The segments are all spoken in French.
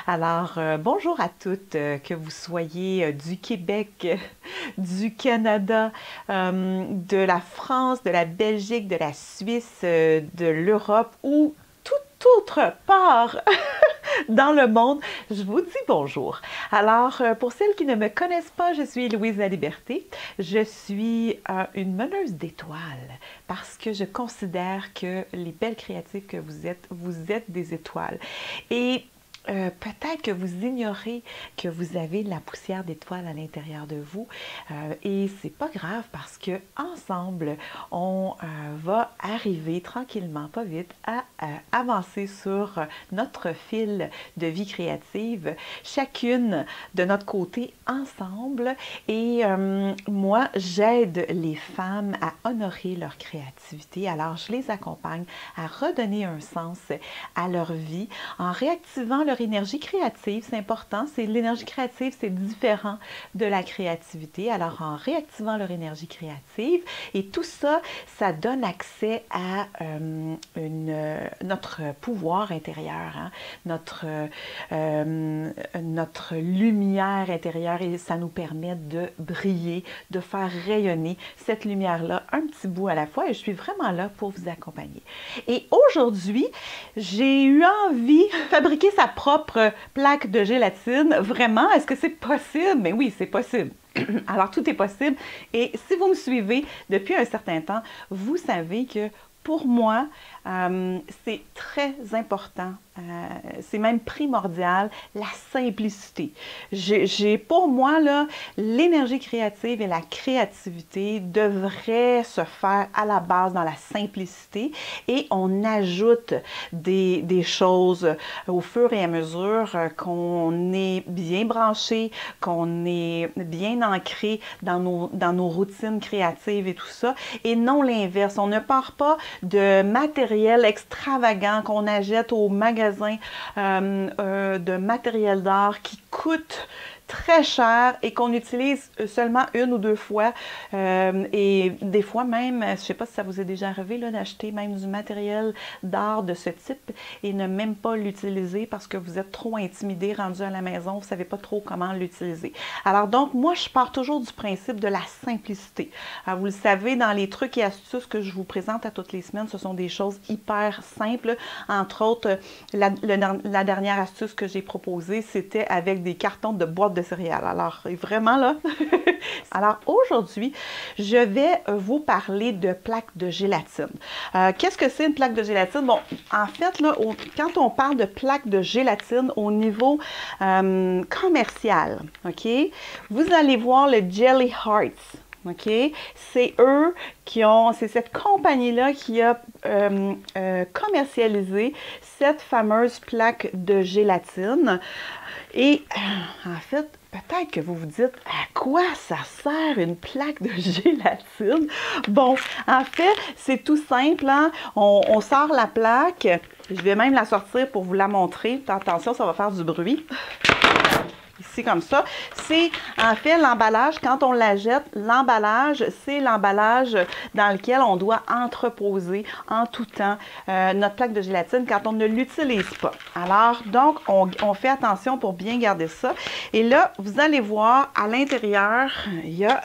Alors, bonjour à toutes, que vous soyez du Québec, du Canada, de la France, de la Belgique, de la Suisse, de l'Europe ou toute autre part dans le monde, je vous dis bonjour. Alors, pour celles qui ne me connaissent pas, je suis Louise La Liberté. Je suis une meneuse d'étoiles parce que je considère que les belles créatives que vous êtes des étoiles. Et peut-être que vous ignorez que vous avez de la poussière d'étoiles à l'intérieur de vous et c'est pas grave parce que ensemble on va arriver tranquillement, pas vite, à avancer sur notre fil de vie créative, chacune de notre côté ensemble. Et moi, j'aide les femmes à honorer leur créativité. Alors, je les accompagne à redonner un sens à leur vie en réactivant leur énergie créative. C'est important. L'énergie créative, c'est différent de la créativité. Alors, en réactivant leur énergie créative, et tout ça, ça donne accès à notre pouvoir intérieur, hein, notre lumière intérieure, et ça nous permet de briller, de faire rayonner cette lumière-là un petit bout à la fois, et je suis vraiment là pour vous accompagner. Et aujourd'hui, j'ai eu envie de fabriquer sa propre plaque de gélatine. Vraiment, est-ce que c'est possible? Mais oui, c'est possible. Alors, tout est possible. Et si vous me suivez depuis un certain temps, vous savez que pour moi, c'est très important, c'est même primordial, la simplicité. Pour moi, là, l'énergie créative et la créativité devraient se faire à la base dans la simplicité et on ajoute des choses au fur et à mesure qu'on est bien branché, qu'on est bien ancré dans nos routines créatives et tout ça, et non l'inverse. On ne part pas de matériel extravagant qu'on achète au magasin, de matériel d'art qui coûte très cher et qu'on utilise seulement une ou deux fois et des fois même, je ne sais pas si ça vous est déjà arrivé d'acheter même du matériel d'art de ce type et ne même pas l'utiliser parce que vous êtes trop intimidé, rendu à la maison, vous ne savez pas trop comment l'utiliser. Alors donc, moi, je pars toujours du principe de la simplicité. Alors, vous le savez, dans les trucs et astuces que je vous présente à toutes les semaines, ce sont des choses hyper simples. Entre autres, la dernière astuce que j'ai proposée, c'était avec des cartons de boîtes de céréales. Alors, vraiment là. Alors, aujourd'hui, je vais vous parler de plaques de gélatine. Qu'est-ce que c'est une plaque de gélatine? Bon, en fait, là, quand on parle de plaques de gélatine au niveau commercial, OK, vous allez voir le Jelly Hearts. OK? C'est eux qui ont, c'est cette compagnie-là qui a commercialisé cette fameuse plaque de gélatine. Et en fait, peut-être que vous vous dites, à quoi ça sert une plaque de gélatine? Bon, en fait, c'est tout simple, hein? On sort la plaque. Je vais même la sortir pour vous la montrer. Attention, ça va faire du bruit. Ici, comme ça. C'est, en fait, l'emballage, quand on la jette, l'emballage, c'est l'emballage dans lequel on doit entreposer en tout temps notre plaque de gélatine quand on ne l'utilise pas. Alors, donc, on fait attention pour bien garder ça. Et là, vous allez voir, à l'intérieur, il y a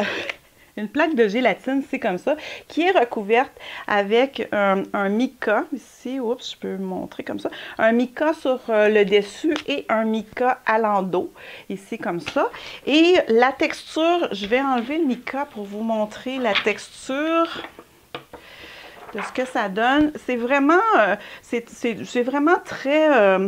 une plaque de gélatine, c'est comme ça, qui est recouverte avec un mica, ici, oups, je peux montrer comme ça, un mica sur le dessus et un mica à l'endos, ici comme ça. Et la texture, je vais enlever le mica pour vous montrer la texture de ce que ça donne. C'est vraiment, c'est vraiment très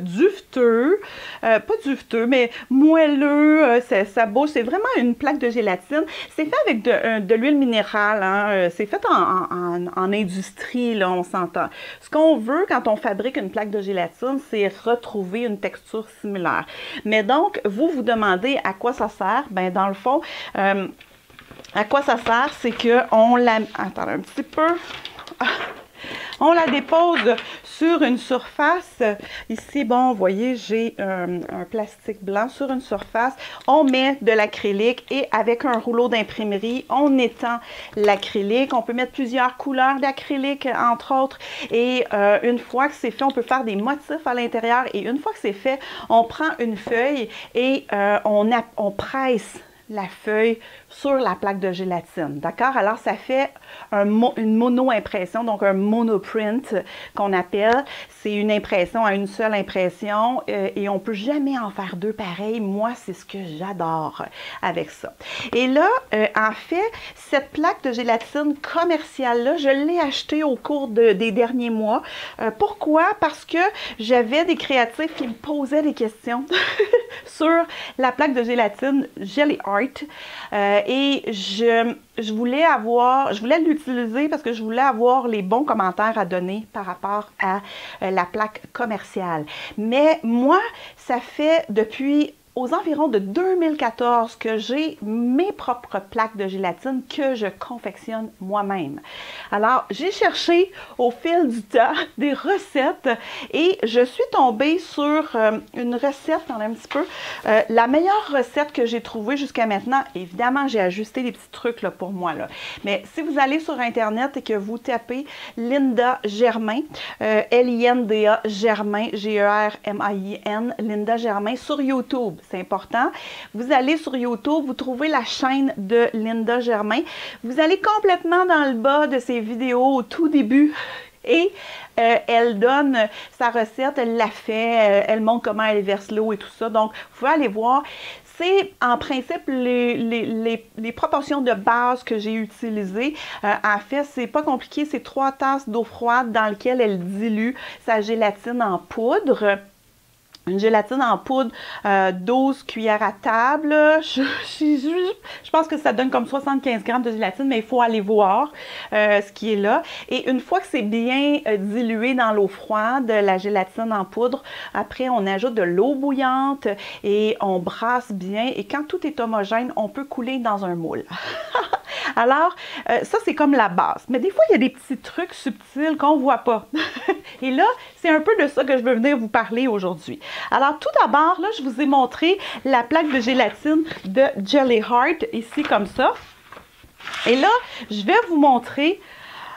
duveteux, pas duveteux, mais moelleux, ça bouge. C'est vraiment une plaque de gélatine. C'est fait avec de l'huile minérale, hein. C'est fait en industrie, là, on s'entend. Ce qu'on veut quand on fabrique une plaque de gélatine, c'est retrouver une texture similaire. Mais donc, vous demandez à quoi ça sert? Ben, dans le fond, à quoi ça sert? C'est qu'on la... Attendez un petit peu. On la dépose sur une surface. Ici, bon, vous voyez, j'ai un plastique blanc sur une surface. On met de l'acrylique et avec un rouleau d'imprimerie, on étend l'acrylique. On peut mettre plusieurs couleurs d'acrylique, entre autres. Et une fois que c'est fait, on peut faire des motifs à l'intérieur. Et une fois que c'est fait, on prend une feuille et on presse la feuille sur la plaque de gélatine, d'accord? Alors, ça fait une mono-impression, donc un monoprint qu'on appelle. C'est une impression à une seule impression et on ne peut jamais en faire deux pareils. Moi, c'est ce que j'adore avec ça. Et là, en fait, cette plaque de gélatine commerciale-là, je l'ai achetée au cours des derniers mois. Pourquoi? Parce que j'avais des créatifs qui me posaient des questions sur la plaque de gélatine Jelly Art. Et je voulais l'utiliser parce que je voulais avoir les bons commentaires à donner par rapport à la plaque commerciale. Mais moi, ça fait depuis aux environs de 2014 que j'ai mes propres plaques de gélatine que je confectionne moi-même. Alors, j'ai cherché au fil du temps des recettes et je suis tombée sur une recette, un petit peu, la meilleure recette que j'ai trouvée jusqu'à maintenant. Évidemment, j'ai ajusté des petits trucs là, pour moi. Là. Mais si vous allez sur Internet et que vous tapez Linda Germain, Linda Germain, Germain, Linda Germain sur YouTube, c'est important. Vous allez sur YouTube, vous trouvez la chaîne de Linda Germain. Vous allez complètement dans le bas de ses vidéos au tout début et elle donne sa recette, elle la fait, elle montre comment elle verse l'eau et tout ça. Donc, vous pouvez aller voir. C'est en principe les proportions de base que j'ai utilisées. En fait, c'est pas compliqué. C'est 3 tasses d'eau froide dans lesquelles elle dilue sa gélatine en poudre. Une gélatine en poudre, 12 cuillères à table. Je pense que ça donne comme 75 grammes de gélatine, mais il faut aller voir ce qui est là. Et une fois que c'est bien dilué dans l'eau froide, la gélatine en poudre, après on ajoute de l'eau bouillante et on brasse bien. Et quand tout est homogène, on peut couler dans un moule. Alors, ça, c'est comme la base. Mais des fois, il y a des petits trucs subtils qu'on ne voit pas. Et là, c'est un peu de ça que je veux venir vous parler aujourd'hui. Alors, tout d'abord, là, je vous ai montré la plaque de gélatine de Jelly Art, ici, comme ça. Et là, je vais vous montrer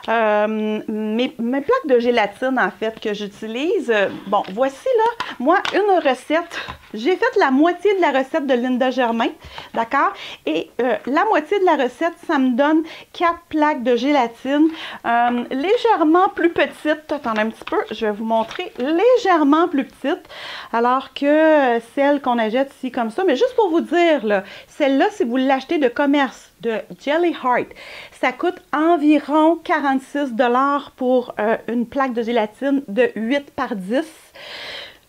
mes plaques de gélatine, en fait, que j'utilise. Bon, voici, là, moi, une recette. J'ai fait la moitié de la recette de Linda Germain, d'accord? Et la moitié de la recette, ça me donne 4 plaques de gélatine légèrement plus petites. Attendez un petit peu, je vais vous montrer. Légèrement plus petites, alors que celle qu'on achète ici comme ça. Mais juste pour vous dire, là, celle-là, si vous l'achetez de commerce, de Jelly Art, ça coûte environ 46 $ pour une plaque de gélatine de 8 par 10.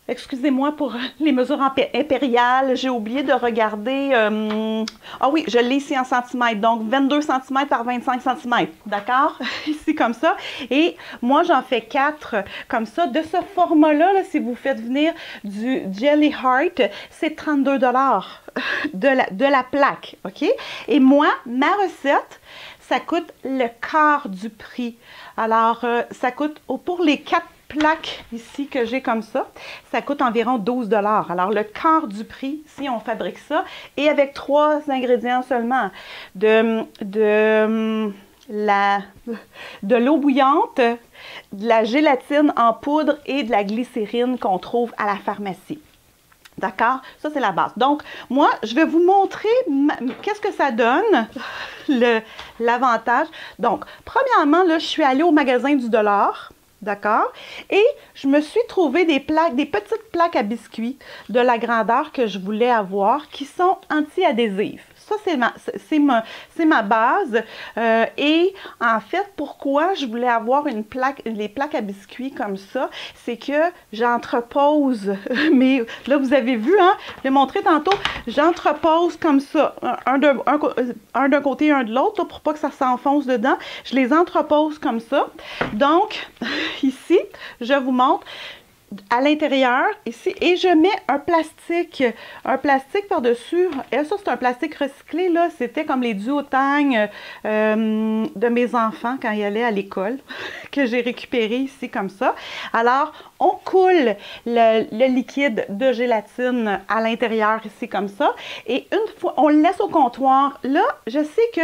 Excusez-moi pour les mesures impériales, j'ai oublié de regarder. Ah oui, je l'ai ici en centimètres, donc 22 cm par 25 cm, d'accord? Ici comme ça. Et moi, j'en fais 4 comme ça. De ce format-là, là, si vous faites venir du Jelly Art, c'est 32 $ de la plaque, OK? Et moi, ma recette, ça coûte le quart du prix. Alors, ça coûte, pour les 4 plaques ici que j'ai comme ça coûte environ 12 $. Alors, le quart du prix, si on fabrique ça, et avec 3 ingrédients seulement, de l'eau bouillante, de la gélatine en poudre et de la glycérine qu'on trouve à la pharmacie. D'accord? Ça, c'est la base. Donc, moi, je vais vous montrer qu'est-ce que ça donne, l'avantage. Donc, premièrement, là, je suis allée au magasin du dollar. D'accord? Et je me suis trouvé des petites plaques à biscuits de la grandeur que je voulais avoir qui sont anti-adhésives. Ça, c'est ma base. Et en fait, pourquoi je voulais avoir les plaques à biscuits comme ça, c'est que j'entrepose, mais là, vous avez vu, hein, je l'ai montré tantôt, j'entrepose comme ça, un d'un côté et un de l'autre, pour pas que ça s'enfonce dedans. Je les entrepose comme ça. Donc, ici, je vous montre. à l'intérieur ici et je mets un plastique par-dessus. Et ça, c'est un plastique recyclé, là. C'était comme les duotangs de mes enfants quand ils allaient à l'école, que j'ai récupéré ici comme ça. Alors, on coule le liquide de gélatine à l'intérieur ici comme ça. Et une fois, on le laisse au comptoir. Là, je sais que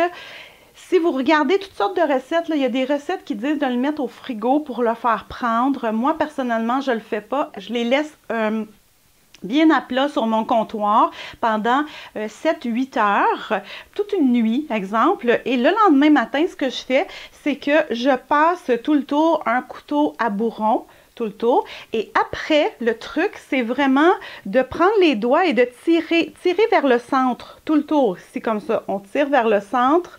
si vous regardez toutes sortes de recettes, là, il y a des recettes qui disent de le mettre au frigo pour le faire prendre. Moi, personnellement, je ne le fais pas. Je les laisse bien à plat sur mon comptoir pendant 7-8 heures, toute une nuit, exemple. Et le lendemain matin, ce que je fais, c'est que je passe tout le tour un couteau à bourron, tout le tour. Et après, le truc, c'est vraiment de prendre les doigts et de tirer vers le centre, tout le tour, ici comme ça. On tire vers le centre.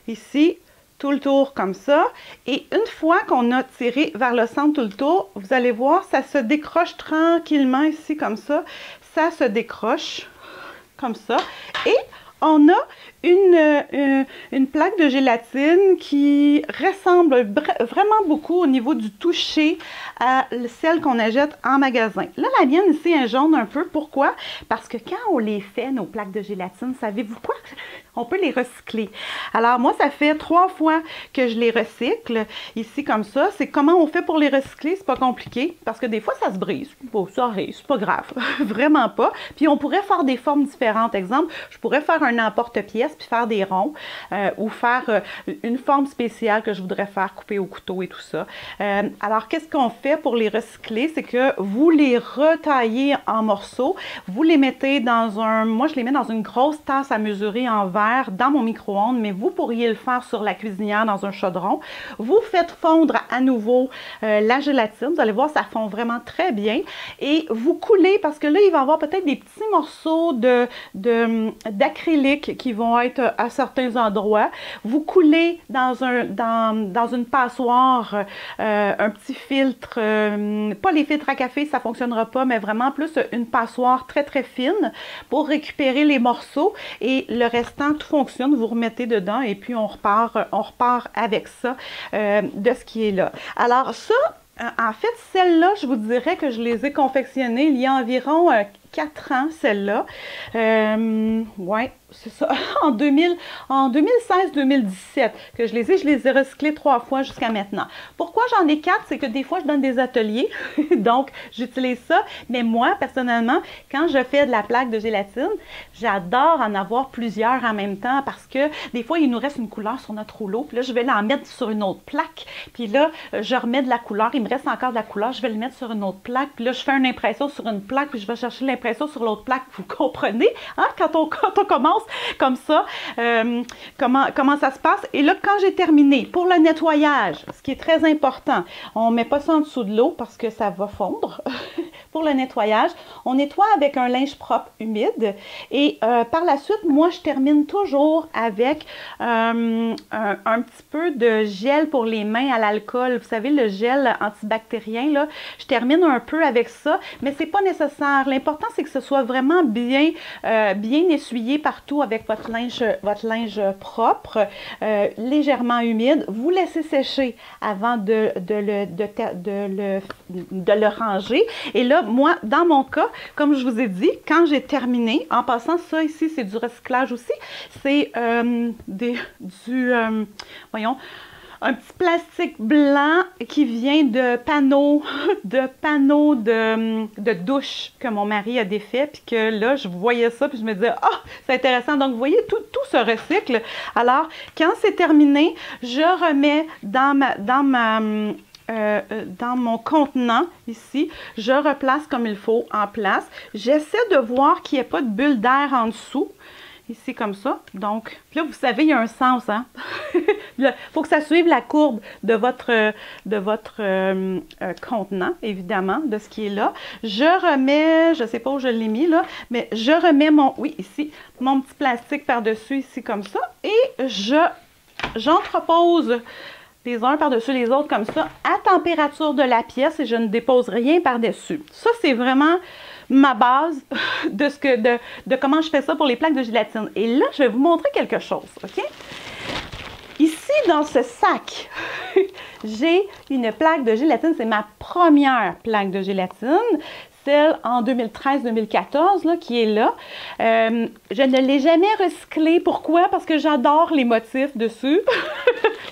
Ici, tout le tour comme ça. Et une fois qu'on a tiré vers le centre tout le tour, vous allez voir, ça se décroche tranquillement ici comme ça. Ça se décroche comme ça. Et on a une plaque de gélatine qui ressemble vraiment beaucoup au niveau du toucher à celle qu'on achète en magasin. Là, la mienne ici est jaune un peu. Pourquoi? Parce que quand on les fait, nos plaques de gélatine, savez-vous quoi? On peut les recycler. Alors, moi, ça fait 3 fois que je les recycle, ici, comme ça. C'est comment on fait pour les recycler, c'est pas compliqué, parce que des fois, ça se brise. Bon, ça arrive, c'est pas grave. Vraiment pas. Puis, on pourrait faire des formes différentes. Exemple, je pourrais faire un emporte-pièce, puis faire des ronds, ou faire une forme spéciale que je voudrais faire, couper au couteau et tout ça. Alors, qu'est-ce qu'on fait pour les recycler? C'est que vous les retaillez en morceaux, vous les mettez dans moi, je les mets dans une grosse tasse à mesurer en verre, dans mon micro-ondes, mais vous pourriez le faire sur la cuisinière dans un chaudron. Vous faites fondre à nouveau la gélatine. Vous allez voir, ça fond vraiment très bien. Et vous coulez, parce que là, il va y avoir peut-être des petits morceaux d'acrylique qui vont être à certains endroits. Vous coulez dans une passoire un petit filtre, pas les filtres à café, ça ne fonctionnera pas, mais vraiment plus une passoire très, très fine pour récupérer les morceaux et le restant, tout fonctionne, vous remettez dedans et puis on repart avec ça de ce qui est là. Alors ça, en fait, celles-là, je vous dirais que je les ai confectionnées il y a environ 4 ans, celle-là. Ouais, c'est ça, en 2016-2017 que je les ai recyclées 3 fois jusqu'à maintenant. Pourquoi j'en ai 4? C'est que des fois, je donne des ateliers, donc j'utilise ça. Mais moi, personnellement, quand je fais de la plaque de gélatine, j'adore en avoir plusieurs en même temps parce que des fois, il nous reste une couleur sur notre rouleau. Puis là, je vais l'en mettre sur une autre plaque. Puis là, je remets de la couleur. Il me reste encore de la couleur. Je vais le mettre sur une autre plaque. Puis là, je fais une impression sur une plaque. Puis je vais chercher l'impression sur l'autre plaque. Vous comprenez? Hein? Quand on commence comme ça, comment ça se passe. Et là, quand j'ai terminé, pour le nettoyage, ce qui est très important, on ne met pas ça en dessous de l'eau parce que ça va fondre. Pour le nettoyage, on nettoie avec un linge propre humide et par la suite, moi, je termine toujours avec un petit peu de gel pour les mains à l'alcool. Vous savez, le gel antibactérien, là, je termine un peu avec ça, mais c'est pas nécessaire. L'important, c'est que ce soit vraiment bien essuyé partout avec votre linge propre, légèrement humide. Vous laissez sécher avant de le ranger. Et là, moi, dans mon cas, comme je vous ai dit, quand j'ai terminé, en passant, ça ici, c'est du recyclage aussi, c'est voyons, un petit plastique blanc qui vient de panneaux de douche que mon mari a défait, puis que là, je voyais ça, puis je me disais, ah, c'est intéressant. Donc, vous voyez, tout se recycle. Alors, quand c'est terminé, je remets dans mon contenant ici, je replace comme il faut en place. J'essaie de voir qu'il n'y ait pas de bulle d'air en dessous. Ici, comme ça. Donc, là, vous savez, il y a un sens, hein? Il faut que ça suive la courbe de votre contenant, évidemment, de ce qui est là. Je remets, je ne sais pas où je l'ai mis, là, mais je remets ici, mon petit plastique par-dessus, ici, comme ça. Et j'entrepose les uns par-dessus les autres, comme ça, à température de la pièce et je ne dépose rien par-dessus. Ça, c'est vraiment ma base de comment je fais ça pour les plaques de gélatine. Et là, je vais vous montrer quelque chose, OK? Ici, dans ce sac, j'ai une plaque de gélatine. C'est ma première plaque de gélatine, celle en 2013-2014 qui est là. Je ne l'ai jamais recyclée. Pourquoi? Parce que j'adore les motifs dessus.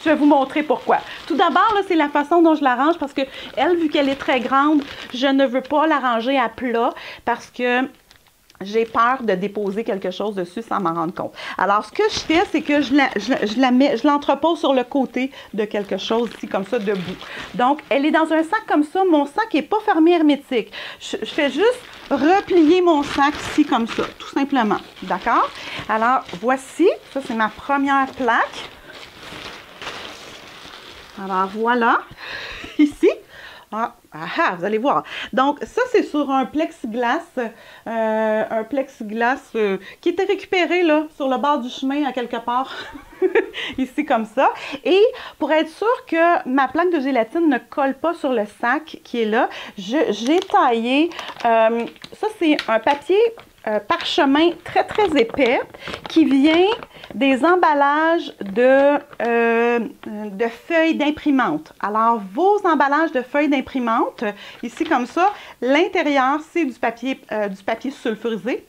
Je vais vous montrer pourquoi. Tout d'abord, c'est la façon dont je l'arrange parce que elle, vu qu'elle est très grande, je ne veux pas la ranger à plat parce que j'ai peur de déposer quelque chose dessus sans m'en rendre compte. Alors, ce que je fais, c'est que je l'entrepose sur le côté de quelque chose ici, comme ça, debout. Donc, elle est dans un sac comme ça. Mon sac n'est pas fermé hermétique. Je fais juste replier mon sac ici, comme ça, tout simplement. D'accord? Alors, voici. Ça, c'est ma première plaque. Alors, voilà. Ici. Vous allez voir. Donc, ça, c'est sur un plexiglas qui était récupéré là, sur le bord du chemin à quelque part, ici comme ça. Et pour être sûr que ma plaque de gélatine ne colle pas sur le sac qui est là, j'ai taillé, ça c'est un papier parchemin très très épais qui vient des emballages de feuilles d'imprimante. Alors, vos emballages de feuilles d'imprimante, ici comme ça, l'intérieur, c'est du papier sulfurisé.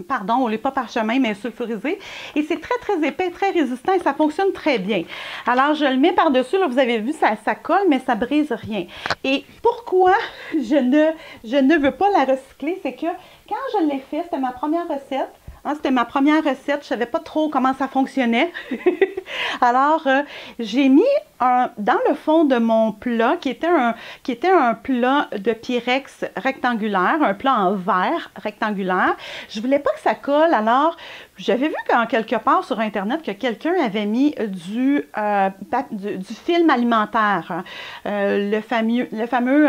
Pardon, on n'est pas parchemin, mais sulfurisé. Et c'est très, très épais, très résistant et ça fonctionne très bien. Alors, je le mets par-dessus. Là, vous avez vu, ça colle, mais ça brise rien. Et pourquoi je ne veux pas la recycler, c'est que quand je l'ai fait, c'était ma première recette. C'était ma première recette. Je ne savais pas trop comment ça fonctionnait. Alors, j'ai mis dans le fond de mon plat, qui était un plat de Pyrex rectangulaire, un plat en verre rectangulaire. Je ne voulais pas que ça colle. Alors, j'avais vu quelque part sur Internet que quelqu'un avait mis du film alimentaire, le fameux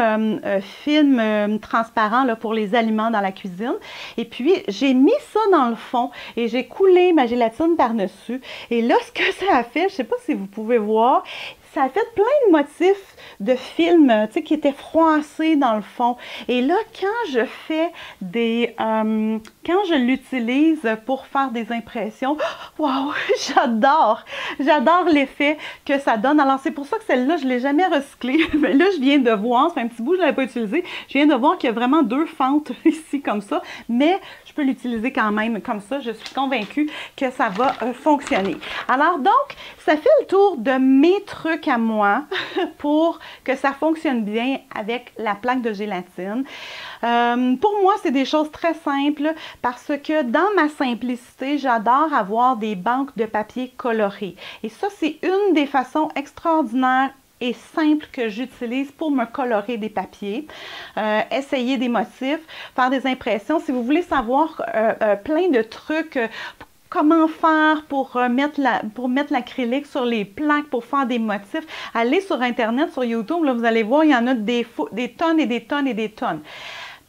film transparent là, pour les aliments dans la cuisine. Et puis, j'ai mis ça dans le fond et j'ai coulé ma gélatine par-dessus. Et là, ce que ça a fait, je ne sais pas si vous pouvez voir, ça a fait plein de motifs de films, tu sais, qui étaient froissés dans le fond. Et là, quand je fais quand je l'utilise pour faire des impressions, waouh, j'adore l'effet que ça donne. Alors, c'est pour ça que celle-là, je ne l'ai jamais recyclée. Mais là, je viens de voir, ça fait un petit bout, je ne l'avais pas utilisé. Je viens de voir qu'il y a vraiment deux fentes ici, comme ça. Mais je peux l'utiliser quand même comme ça. Je suis convaincue que ça va fonctionner. Alors, donc, ça fait le tour de mes trucs à moi pour que ça fonctionne bien avec la plaque de gélatine. Pour moi, c'est des choses très simples parce que dans ma simplicité, j'adore avoir des banques de papier colorés. Et ça, c'est une des façons extraordinaires et simple que j'utilise pour me colorer des papiers, essayer des motifs, faire des impressions. Si vous voulez savoir plein de trucs, comment faire pour mettre l'acrylique sur les plaques, pour faire des motifs, allez sur Internet, sur YouTube, là, vous allez voir, il y en a des tonnes et des tonnes et des tonnes.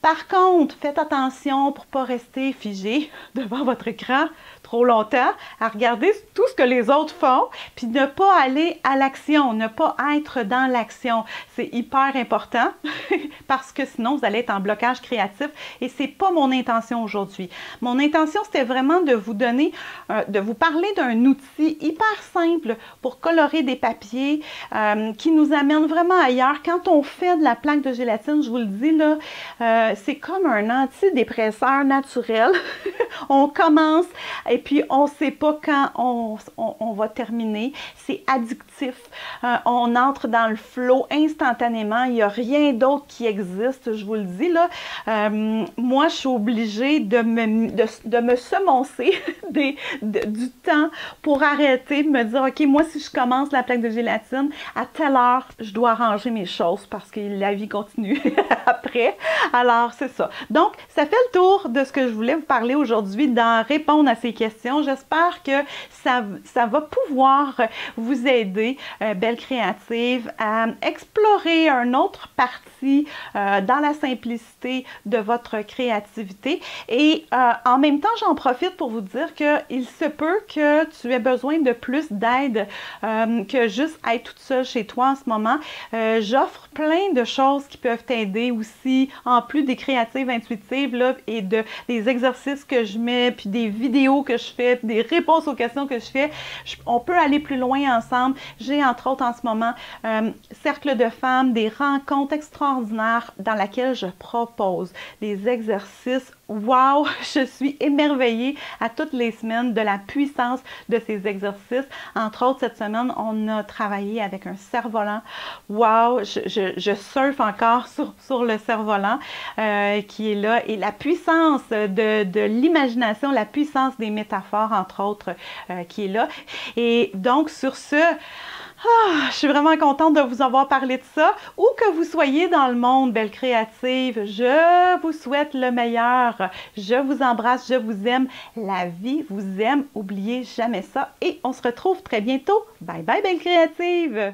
Par contre, faites attention pour ne pas rester figé devant votre écran trop longtemps, à regarder tout ce que les autres font, puis ne pas aller à l'action, ne pas être dans l'action. C'est hyper important parce que sinon, vous allez être en blocage créatif et c'est pas mon intention aujourd'hui. Mon intention, c'était vraiment de vous donner, de vous parler d'un outil hyper simple pour colorer des papiers qui nous amène vraiment ailleurs. Quand on fait de la plaque de gélatine, je vous le dis, là, c'est comme un antidépresseur naturel. On commence et puis on ne sait pas quand on va terminer. C'est addictif. On entre dans le flow instantanément. Il n'y a rien d'autre qui existe, je vous le dis. Là. Moi, je suis obligée de me semoncer du temps pour arrêter, de me dire, OK, moi, si je commence la plaque de gélatine, à telle heure, je dois ranger mes choses parce que la vie continue après. Alors, c'est ça. Donc, ça fait le tour de ce que je voulais vous parler aujourd'hui, d'en répondre à ces questions. J'espère que ça va pouvoir vous aider, Belle Créative, à explorer une autre partie dans la simplicité de votre créativité. Et en même temps, j'en profite pour vous dire qu'il se peut que tu aies besoin de plus d'aide que juste être toute seule chez toi en ce moment. J'offre plein de choses qui peuvent t'aider aussi, en plus des créatives intuitives là, et des exercices que je mets, puis des vidéos que je fais, puis des réponses aux questions que je fais, on peut aller plus loin ensemble. J'ai entre autres en ce moment Cercle de femmes, des rencontres extraordinaires dans lesquelles je propose des exercices. Wow, je suis émerveillée à toutes les semaines de la puissance de ces exercices. Entre autres, cette semaine, on a travaillé avec un cerf-volant. Wow, je surfe encore sur le cerf-volant qui est là. Et la puissance de l'imagination, la puissance des métaphores, entre autres, qui est là. Et donc, sur ce, je suis vraiment contente de vous avoir parlé de ça. Où que vous soyez dans le monde, belle créative, je vous souhaite le meilleur. Je vous embrasse, je vous aime. La vie vous aime. Oubliez jamais ça. Et on se retrouve très bientôt. Bye bye, belle créative!